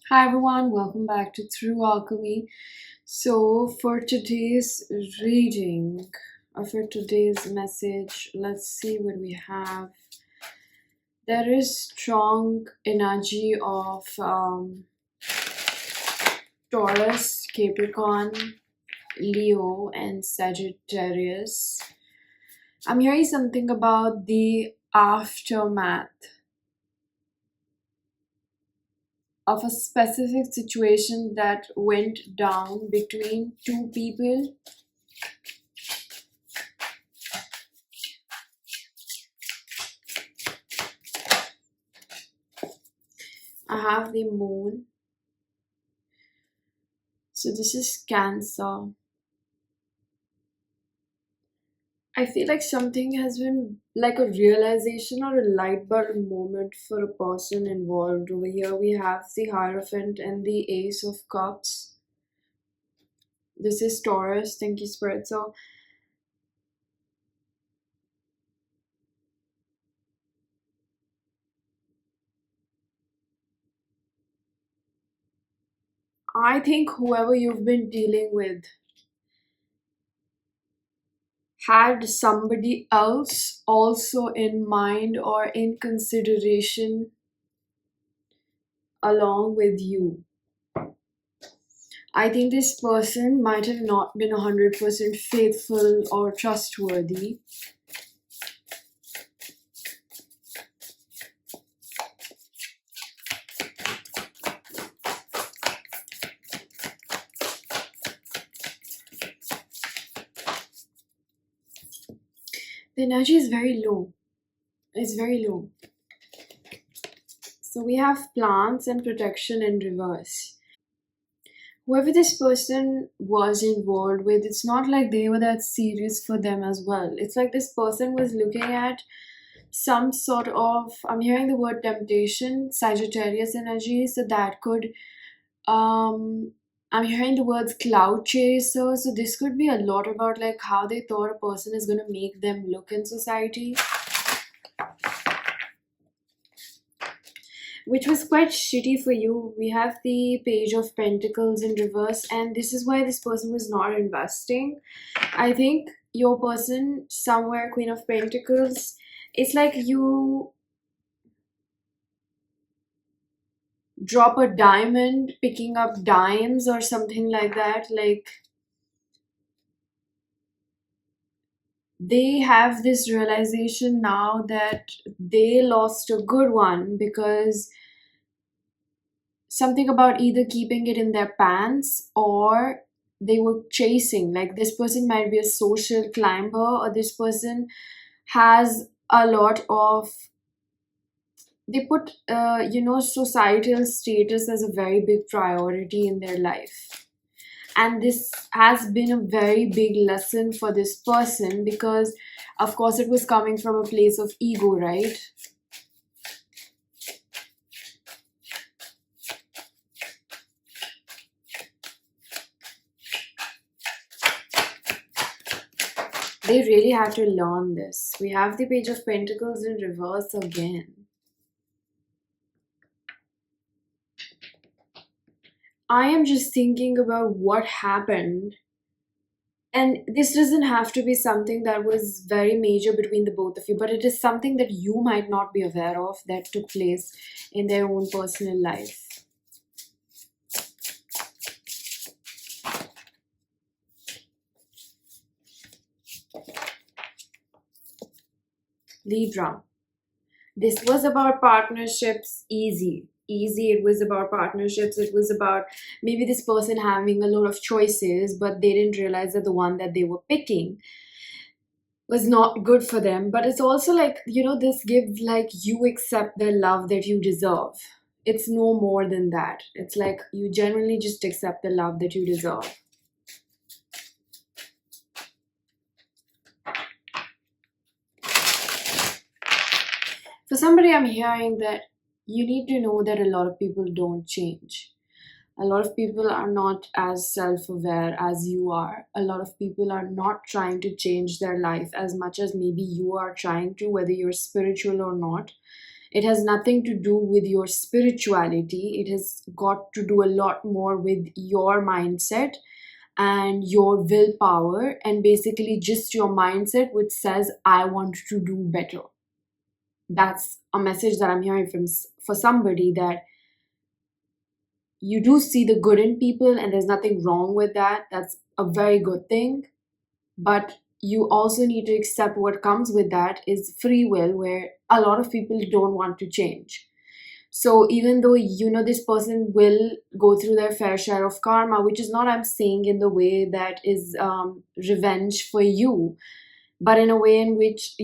Hi everyone, welcome back to Through Alchemy. So, for today's reading, or for today's message, let's see what we have. There is strong energy of Taurus, Capricorn, Leo, and Sagittarius. I'm hearing something about the aftermath of a specific situation that went down between two people. I have the moon. So this is Cancer. I feel like something has been like a realization or a light bulb moment for a person involved. Over here we have the Hierophant and the Ace of Cups. This is Taurus. Thank you, Spirit. So I think whoever you've been dealing with had somebody else also in mind or in consideration along with you. I think this person might have not been 100% faithful or trustworthy. The energy is very low. It's very low. So we have plants and protection in reverse. Whoever this person was involved with, it's not like they were that serious for them as well. It's like this person was looking at some sort of, I'm hearing the word temptation, Sagittarius energy, so that could I'm hearing the words cloud chaser, so this could be a lot about like how they thought a person is going to make them look in society, which was quite shitty for you. We have the Page of Pentacles in reverse, and this is why this person was not investing. I think your person somewhere, Queen of Pentacles, it's like you drop a diamond picking up dimes or something like that. Like they have this realization now that they lost a good one because something about either keeping it in their pants or they were chasing. Like this person might be a social climber, or this person has a lot of, they put societal status as a very big priority in their life. And this has been a very big lesson for this person because of course it was coming from a place of ego, right? They really had to learn this. We have the Page of Pentacles in reverse again. I am just thinking about what happened. And this doesn't have to be something that was very major between the both of you, but it is something that you might not be aware of that took place in their own personal life. Libra. This was about partnerships, easy. It was about partnerships. It was about maybe this person having a lot of choices, but they didn't realize that the one that they were picking was not good for them. But it's also like, this gives like you accept the love that you deserve. It's no more than that. It's like you genuinely just accept the love that you deserve. For somebody, I'm hearing that you need to know that a lot of people don't change. A lot of people are not as self-aware as you are. A lot of people are not trying to change their life as much as maybe you are trying to, whether you're spiritual or not. It has nothing to do with your spirituality. It has got to do a lot more with your mindset and your willpower, and basically just your mindset which says, I want to do better. That's a message that I'm hearing from for somebody, that you do see the good in people and there's nothing wrong with that. That's a very good thing. But you also need to accept what comes with that is free will, where a lot of people don't want to change. So even though you know this person will go through their fair share of karma, which is not, I'm saying, in the way that is revenge for you, but in a way in which,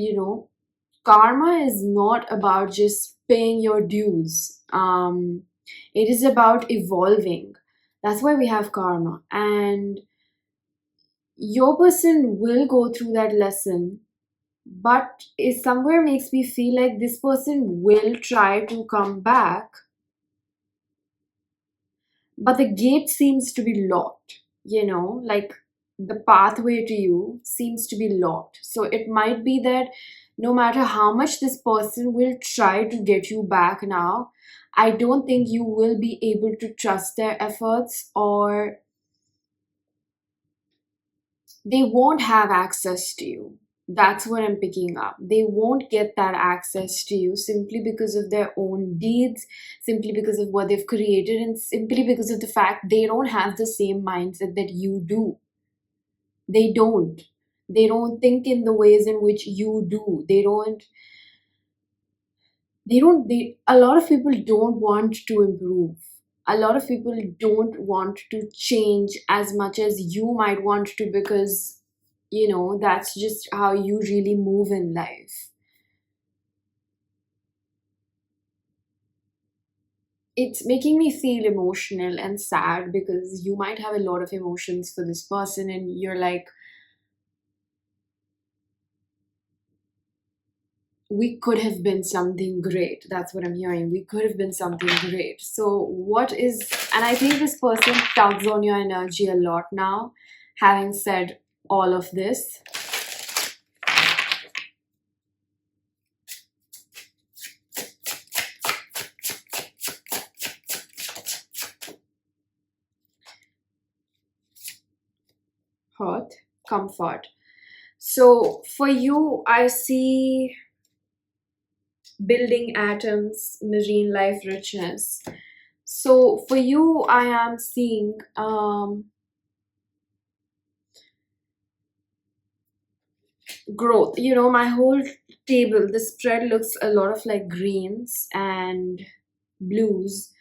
karma is not about just paying your dues. It is about evolving. That's why we have karma. And your person will go through that lesson, but it somewhere makes me feel like this person will try to come back, but the gate seems to be locked, like the pathway to you seems to be locked. So it might be that no matter how much this person will try to get you back now, I don't think you will be able to trust their efforts, or they won't have access to you. That's what I'm picking up. They won't get that access to you simply because of their own deeds, simply because of what they've created, and simply because of the fact they don't have the same mindset that you do. They don't. They don't think in the ways in which you do. They a lot of people don't want to improve. A lot of people don't want to change as much as you might want to, because that's just how you really move in life. It's making me feel emotional and sad, because you might have a lot of emotions for this person and you're like, we could have been something great. That's what I'm hearing. We could have been something great. So what is, and I think this person tugs on your energy a lot now, having said all of this. Hurt, comfort. So for you, I see building atoms, marine life richness. So for you, I am seeing growth. My whole table, the spread looks a lot of like greens and blues.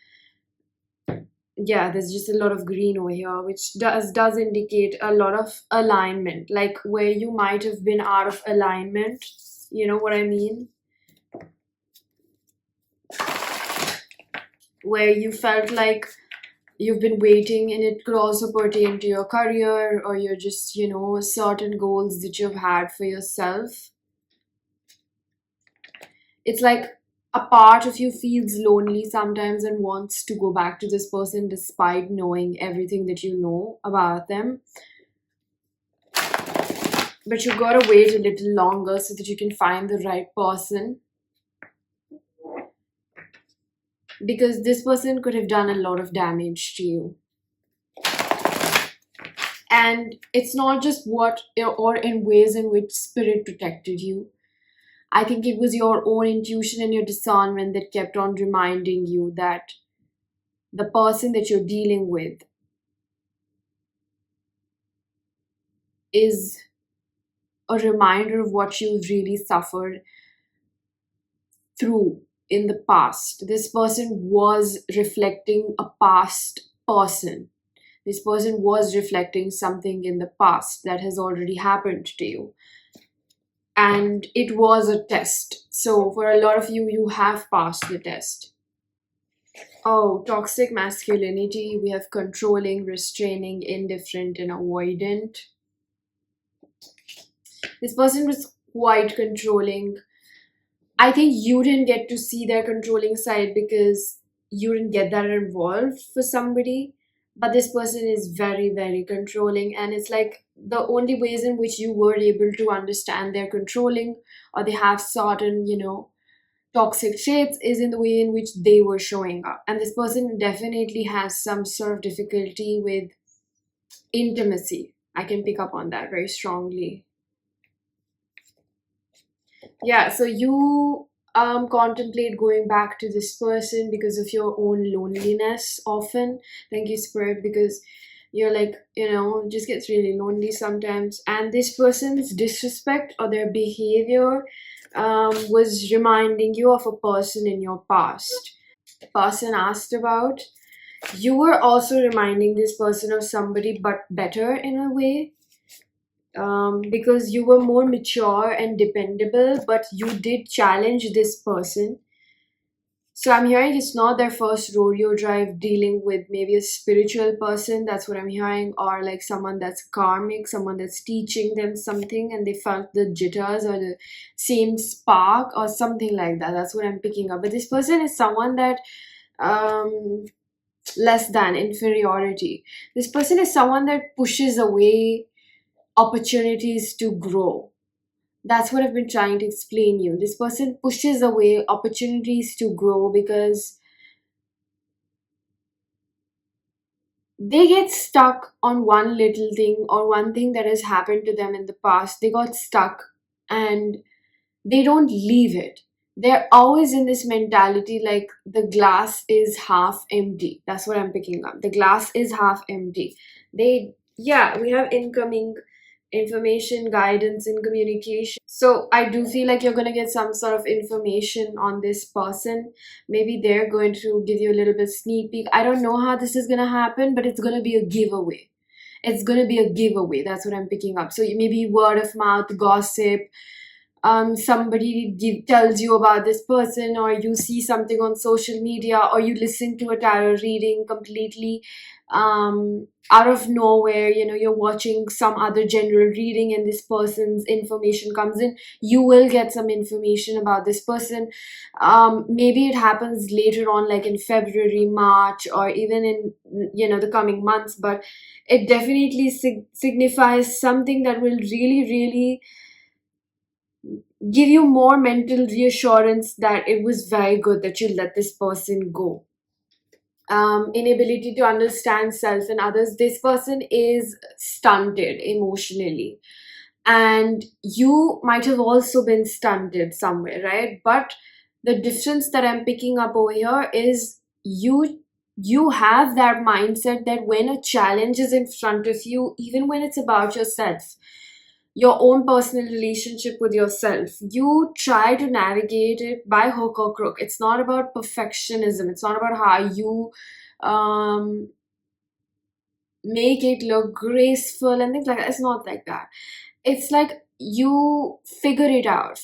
Yeah, there's just a lot of green over here, which does indicate a lot of alignment, like where you might have been out of alignment. You know what I mean? Where you felt like you've been waiting, and it could also pertain to your career, or your just certain goals that you've had for yourself. It's like a part of you feels lonely sometimes and wants to go back to this person despite knowing everything that you know about them, but you gotta wait a little longer so that you can find the right person, because this person could have done a lot of damage to you. And it's not just what or in ways in which spirit protected you. I think it was your own intuition and your discernment that kept on reminding you that the person that you're dealing with is a reminder of what you've really suffered through in the past. This person was reflecting a past person. This person was reflecting something in the past that has already happened to you. And it was a test. So for a lot of you, you have passed the test. Oh, toxic masculinity. We have controlling, restraining, indifferent, and avoidant. This person was quite controlling. I think you didn't get to see their controlling side because you didn't get that involved for somebody. But this person is very, very controlling. And it's like the only ways in which you were able to understand their controlling, or they have certain, toxic traits is in the way in which they were showing up. And this person definitely has some sort of difficulty with intimacy. I can pick up on that very strongly. Yeah, so you contemplate going back to this person because of your own loneliness often. Thank you, Spirit, because you're like, just gets really lonely sometimes. And this person's disrespect or their behavior was reminding you of a person in your past. The person asked about. You were also reminding this person of somebody but better in a way, because you were more mature and dependable, but you did challenge this person. So I'm hearing it's not their first rodeo drive dealing with maybe a spiritual person. That's what I'm hearing, or like someone that's karmic, someone that's teaching them something and they felt the jitters or the same spark or something like that. That's what I'm picking up. But this person is someone that um less than inferiority. This person is someone that pushes away opportunities to grow. That's what I've been trying to explain you. This person pushes away opportunities to grow because they get stuck on one little thing or one thing that has happened to them in the past. They got stuck and they don't leave it. They're always in this mentality like the glass is half empty. That's what I'm picking up. The glass is half empty. Yeah, we have incoming information, guidance, and communication. So I do feel like you're going to get some sort of information on this person. Maybe they're going to give you a little bit sneak peek. I don't know how this is going to happen, but it's going to be a giveaway. It's going to be a giveaway. That's what I'm picking up. So maybe word of mouth, gossip, somebody tells you about this person, or you see something on social media, or you listen to a tarot reading completely out of nowhere. You're watching some other general reading and this person's information comes in. You will get some information about this person. Maybe it happens later on, like in February, March, or even in the coming months, but it definitely signifies something that will really, really give you more mental reassurance that it was very good that you let this person go. Inability to understand self and others. This person is stunted emotionally, and you might have also been stunted somewhere, right? But the difference that I'm picking up over here is you have that mindset that when a challenge is in front of you, even when it's about yourself, your own personal relationship with yourself, you try to navigate it by hook or crook. It's not about perfectionism. It's not about how you um, make it look graceful and things like that. It's not like that. It's like you figure it out.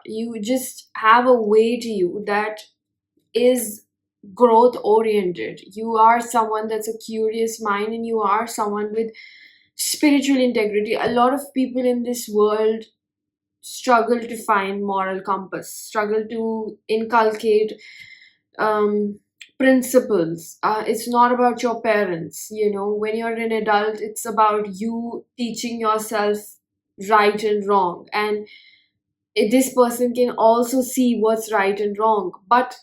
You just have a way to you that is growth oriented. You are someone that's a curious mind, and you are someone with spiritual integrity. A lot of people in this world struggle to find moral compass, struggle to inculcate um, principles. It's not about your parents. When you're an adult, it's about you teaching yourself right and wrong. And this person can also see what's right and wrong, but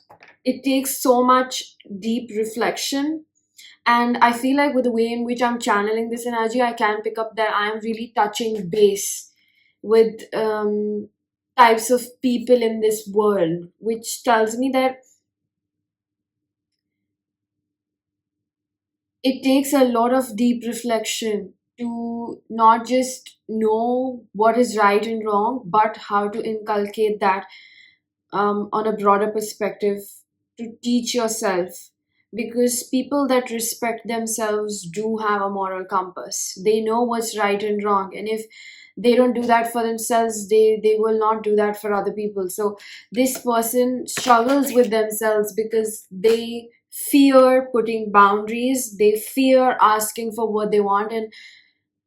it takes so much deep reflection. And I feel like with the way in which I'm channeling this energy, I can pick up that I'm really touching base with types of people in this world, which tells me that it takes a lot of deep reflection to not just know what is right and wrong, but how to inculcate that on a broader perspective, to teach yourself. Because people that respect themselves do have a moral compass. They know what's right and wrong. And if they don't do that for themselves, they will not do that for other people. So this person struggles with themselves because they fear putting boundaries, they fear asking for what they want, and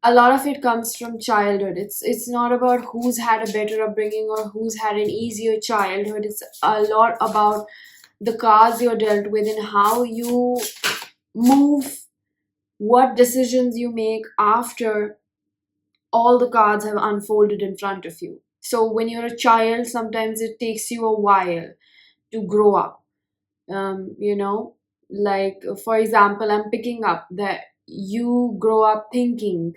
a lot of it comes from childhood. It's not about who's had a better upbringing or who's had an easier childhood. It's a lot about the cards you're dealt with and how you move, what decisions you make after all the cards have unfolded in front of you. So when you're a child, sometimes it takes you a while to grow up. You know, like for example, I'm picking up that you grow up thinking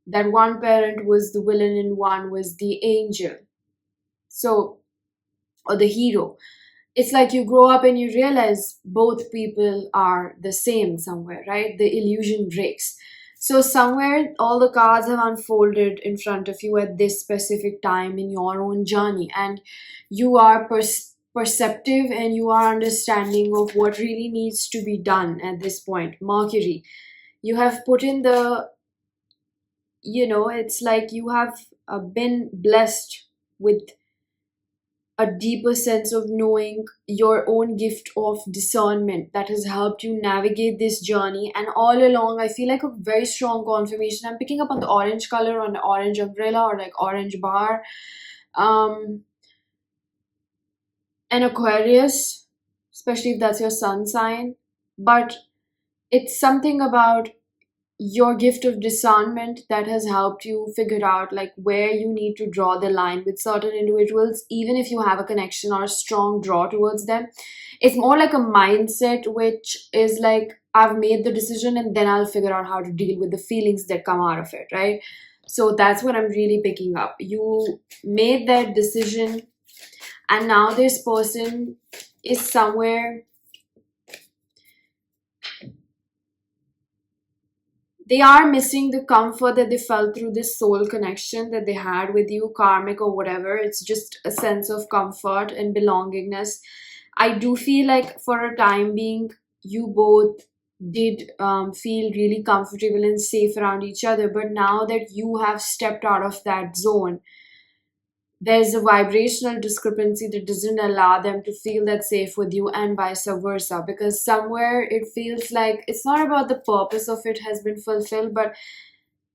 that one parent was the villain and one was the angel. So, or the hero. It's like you grow up and you realize both people are the same somewhere, right? The illusion breaks. So, somewhere all the cards have unfolded in front of you at this specific time in your own journey, and you are perceptive and you are understanding of what really needs to be done at this point. Mercury, you have put in the, it's like you have been blessed with a deeper sense of knowing your own gift of discernment that has helped you navigate this journey. And all along, I feel like a very strong confirmation. I'm picking up on the orange color, on the orange umbrella, or like orange bar. Um, and Aquarius, especially if that's your sun sign. But it's something about your gift of discernment that has helped you figure out like where you need to draw the line with certain individuals, even if you have a connection or a strong draw towards them. It's more like a mindset, which is like, I've made the decision and then I'll figure out how to deal with the feelings that come out of it, right? So that's what I'm really picking up. You made that decision, and now this person is somewhere, they are missing the comfort that they felt through this soul connection that they had with you, karmic or whatever. It's just a sense of comfort and belongingness. I do feel like for a time being, you both did feel really comfortable and safe around each other. But now that you have stepped out of that zone, there's a vibrational discrepancy that doesn't allow them to feel that safe with you, and vice versa, because somewhere it feels like it's not about the purpose of it has been fulfilled, but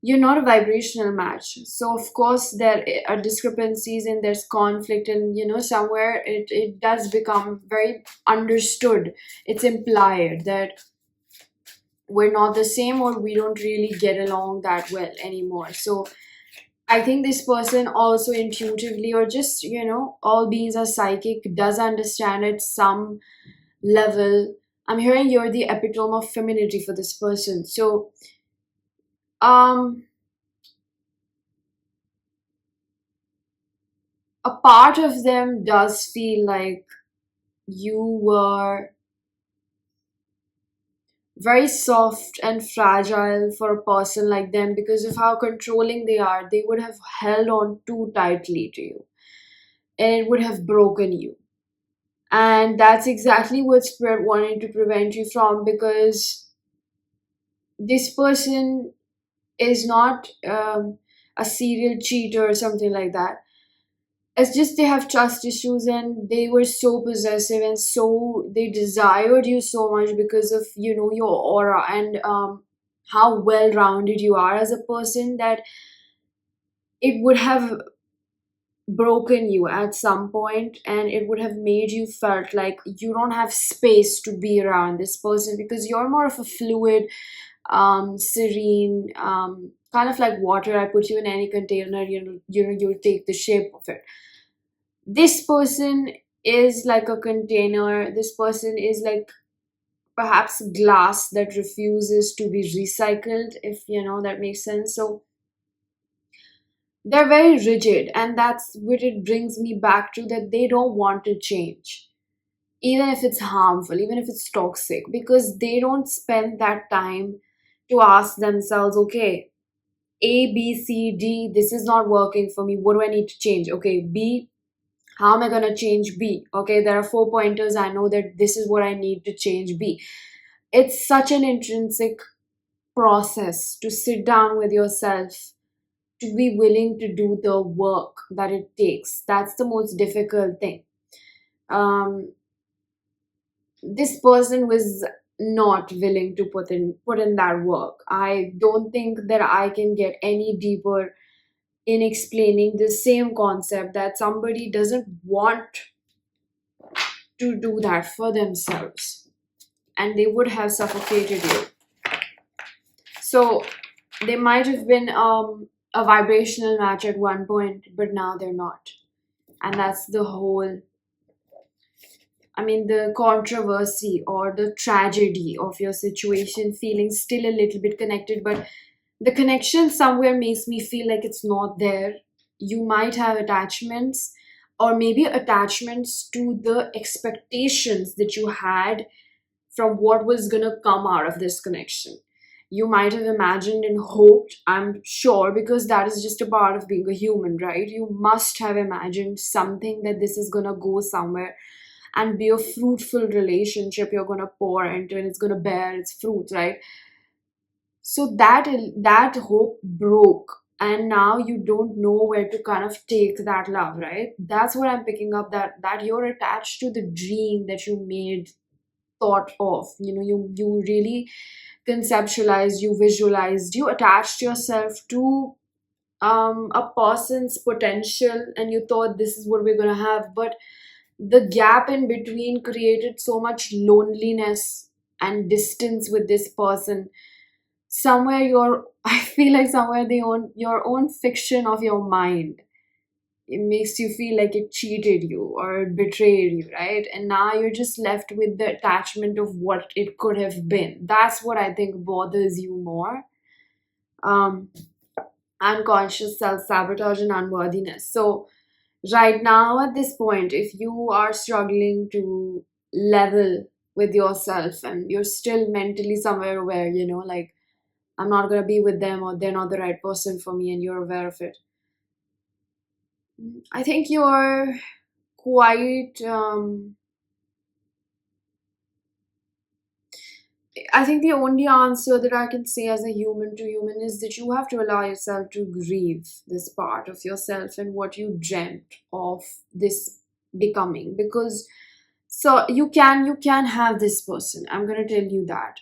you're not a vibrational match. So of course there are discrepancies and there's conflict, and somewhere it does become very understood. It's implied that we're not the same, or we don't really get along that well anymore. So I think this person also intuitively, or just, all beings are psychic, does understand at some level. I'm hearing you're the epitome of femininity for this person. So, um, a part of them does feel like you were very soft and fragile for a person like them because of how controlling they are. They would have held on too tightly to you, and it would have broken you. And that's exactly what Spirit wanted to prevent you from, because this person is not a serial cheater or something like that. It's just they have trust issues, and they were so possessive, and so they desired you so much because of your aura, and how well rounded you are as a person, that it would have broken you at some point, and it would have made you felt like you don't have space to be around this person, because you're more of a fluid, serene, kind of like water. I put you in any container, you'll take the shape of it. This person is like a container. This person is like perhaps glass that refuses to be recycled, if that makes sense. So they're very rigid, and that's what it brings me back to, that they don't want to change, even if it's harmful, even if it's toxic, because they don't spend that time to ask themselves, okay, A, B, C, D, this is not working for me. What do I need to change? Okay, B, how am I going to change B? Okay, there are 4 pointers. I know that this is what I need to change B. It's such an intrinsic process to sit down with yourself, to be willing to do the work that it takes. That's the most difficult thing. Um, this person was not willing to put in that work. I don't think that I can get any deeper in explaining the same concept, that somebody doesn't want to do that for themselves, and they would have suffocated you. So they might have been a vibrational match at one point, but now they're not. And that's the whole, I mean, the controversy or the tragedy of your situation, feeling still a little bit connected, but the connection somewhere makes me feel like it's not there. You might have attachments, or maybe attachments to the expectations that you had from what was going to come out of this connection. You might have imagined and hoped, I'm sure, because that is just a part of being a human, right? You must have imagined something, that this is going to go somewhere and be a fruitful relationship you're going to pour into, and it's going to bear its fruit, right? So that hope broke, and now you don't know where to kind of take that love, right? That's what I'm picking up, that you're attached to the dream that you made, thought of, you really conceptualized, you visualized, you attached yourself to a person's potential, and you thought this is what we're going to have. But the gap in between created so much loneliness and distance with this person. Somewhere you're I feel like somewhere your own fiction of your mind, it makes you feel like it cheated you or it betrayed you, right? And now you're just left with the attachment of what it could have been. That's what I think bothers you more. um Unconscious self-sabotage and unworthiness. So right now at this point, if you are struggling to level with yourself and you're still mentally somewhere where, like, I'm not going to be with them, or they're not the right person for me, and you're aware of it, I think you're quite I think the only answer that I can say as a human to human is that you have to allow yourself to grieve this part of yourself and what you dreamt of this becoming. Because so you can have this person, I'm going to tell you that.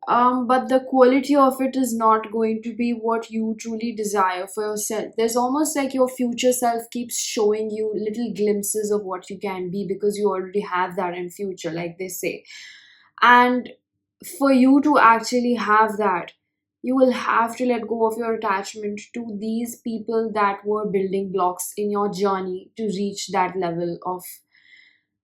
But the quality of it is not going to be what you truly desire for yourself. There's almost like your future self keeps showing you little glimpses of what you can be, because you already have that in future, like they say. And for you to actually have that, you will have to let go of your attachment to these people that were building blocks in your journey to reach that level of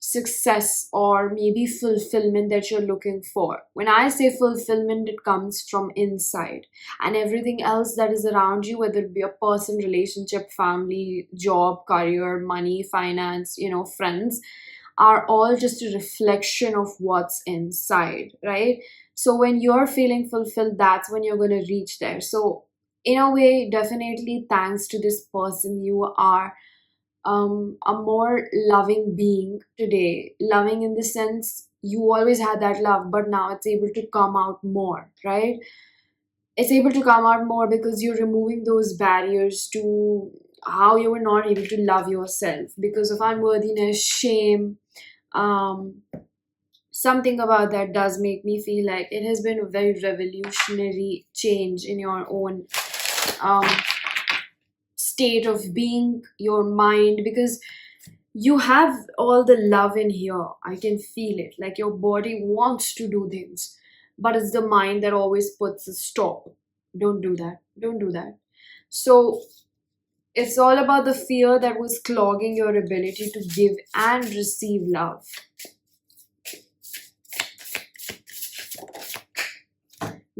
success or maybe fulfillment that you're looking for. When I say fulfillment, it comes from inside, and everything else that is around you, whether it be a person, relationship, family, job, career, money, finance, friends, are all just a reflection of what's inside, right? So when you're feeling fulfilled, that's when you're going to reach there. So in a way, definitely thanks to this person, you are a more loving being today. Loving in the sense you always had that love, but now it's able to come out more, right? It's able to come out more because you're removing those barriers to how you were not able to love yourself because of unworthiness, shame. um Something about that does make me feel like it has been a very revolutionary change in your own um state of being, your mind, because you have all the love in here. I can feel it. Like your body wants to do things, but it's the mind that always puts a stop. Don't do that. Don't do that. So it's all about the fear that was clogging your ability to give and receive love.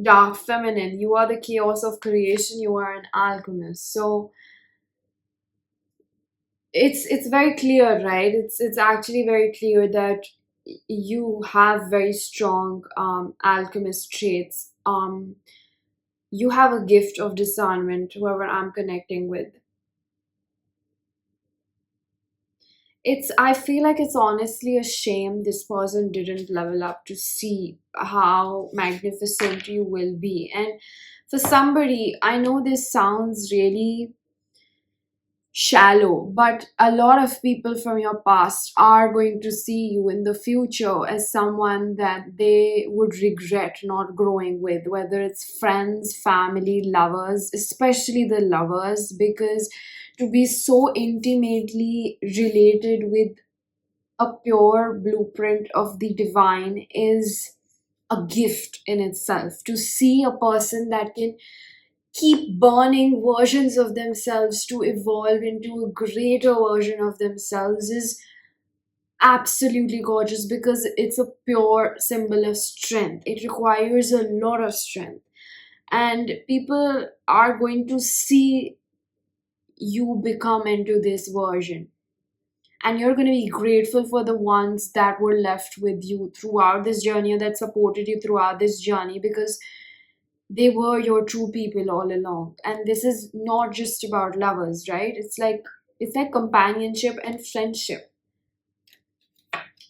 Dark feminine, you are the chaos of creation, you are an alchemist. So it's very clear, right? It's actually very clear that you have very strong alchemist traits. You have a gift of discernment, whoever I'm connecting with. I feel like it's honestly a shame this person didn't level up to see how magnificent you will be. And for somebody, I know this sounds really shallow, but a lot of people from your past are going to see you in the future as someone that they would regret not growing with, whether it's friends, family, lovers, especially the lovers, because to be so intimately related with a pure blueprint of the divine is a gift in itself. To see a person that can keep burning versions of themselves to evolve into a greater version of themselves is absolutely gorgeous, because it's a pure symbol of strength. It requires a lot of strength, and people are going to see you become into this version, and you're going to be grateful for the ones that were left with you throughout this journey, or that supported you throughout this journey, because they were your true people all along. And this is not just about lovers, right? It's like companionship and friendship.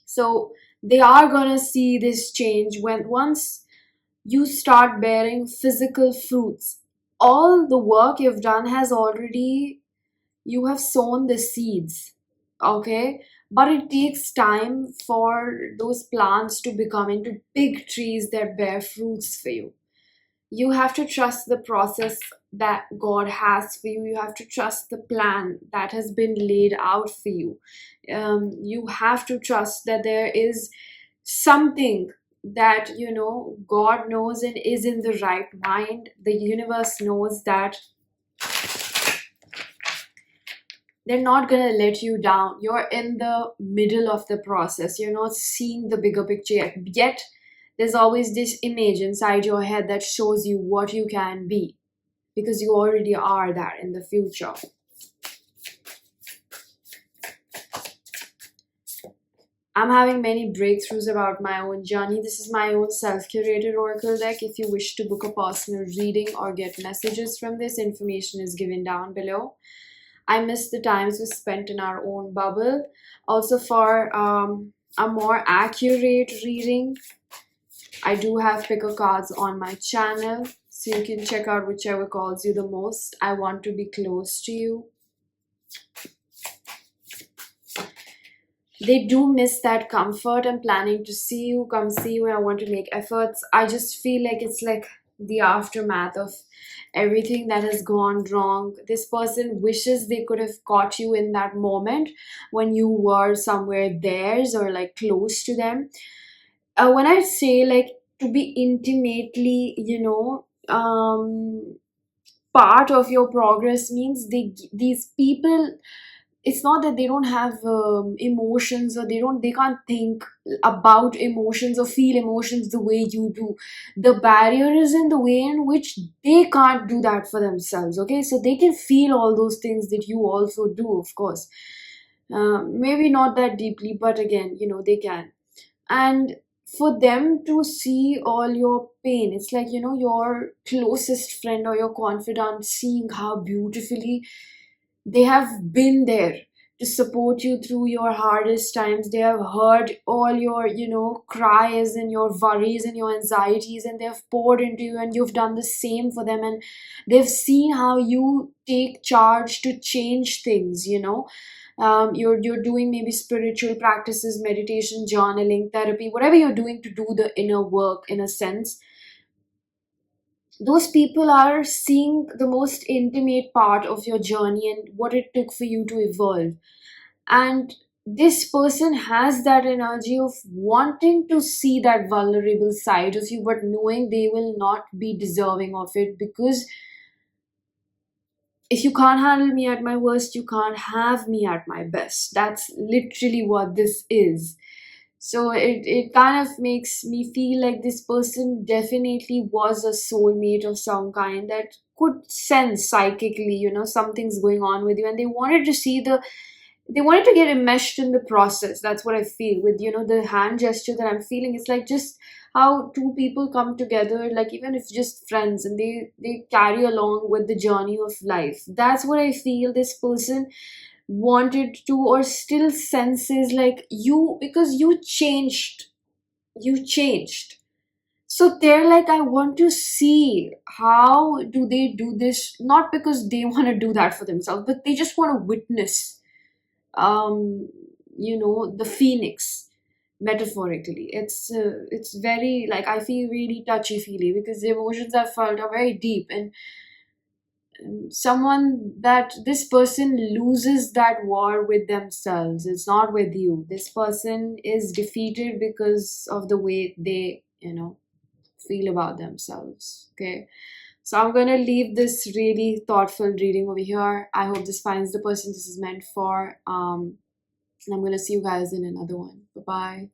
So they are gonna see this change when once you start bearing physical fruits. All the work you've done has already, you have sown the seeds, okay? But it takes time for those plants to become into big trees that bear fruits for you. You have to trust the process that God has for you. You have to trust the plan that has been laid out for you. You have to trust that there is something that, God knows and is in the right mind. The universe knows that they're not going to let you down. You're in the middle of the process. You're not seeing the bigger picture yet. There's always this image inside your head that shows you what you can be, because you already are that in the future. I'm having many breakthroughs about my own journey. This is my own self-curated oracle deck. If you wish to book a personal reading or get messages from this, information is given down below. I miss the times we spent in our own bubble. Also, for a more accurate reading, I do have picker cards on my channel, so you can check out whichever calls you the most. I want to be close to you. They do miss that comfort. I'm planning to see you, come see you. I want to make efforts. I just feel like it's like the aftermath of everything that has gone wrong. This person wishes they could have caught you in that moment when you were somewhere theirs or like close to them. When I say like to be intimately, part of your progress, means these people, it's not that they don't have emotions, or they can't think about emotions or feel emotions the way you do. The barrier is in the way in which they can't do that for themselves, okay? So they can feel all those things that you also do, of course. Maybe not that deeply, but again, they can. And for them to see all your pain, it's like, your closest friend or your confidant seeing how beautifully they have been there to support you through your hardest times. They have heard all your, cries and your worries and your anxieties, and they've poured into you, and you've done the same for them. And they've seen how you take charge to change things, you're doing maybe spiritual practices, meditation, journaling, therapy, whatever you're doing to do the inner work in a sense. Those people are seeing the most intimate part of your journey and what it took for you to evolve. And this person has that energy of wanting to see that vulnerable side of you, but knowing they will not be deserving of it, because if you can't handle me at my worst, you can't have me at my best. That's literally what this is. So it kind of makes me feel like this person definitely was a soulmate of some kind that could sense psychically, something's going on with you, and they wanted to get enmeshed in the process. That's what I feel with, the hand gesture that I'm feeling. It's like just how two people come together, like even if just friends, and they carry along with the journey of life. That's what I feel this person wanted to, or still senses, like you, because you changed. So they're like, I want to see how do they do this, not because they want to do that for themselves, but they just want to witness um the phoenix, metaphorically. It's very, like, I feel really touchy feely, because the emotions I felt are very deep. And someone that this person loses that war with themselves, it's not with you. This person is defeated because of the way they feel about themselves, okay? So I'm going to leave this really thoughtful reading over here. I hope this finds the person this is meant for. And I'm going to see you guys in another one. Bye bye.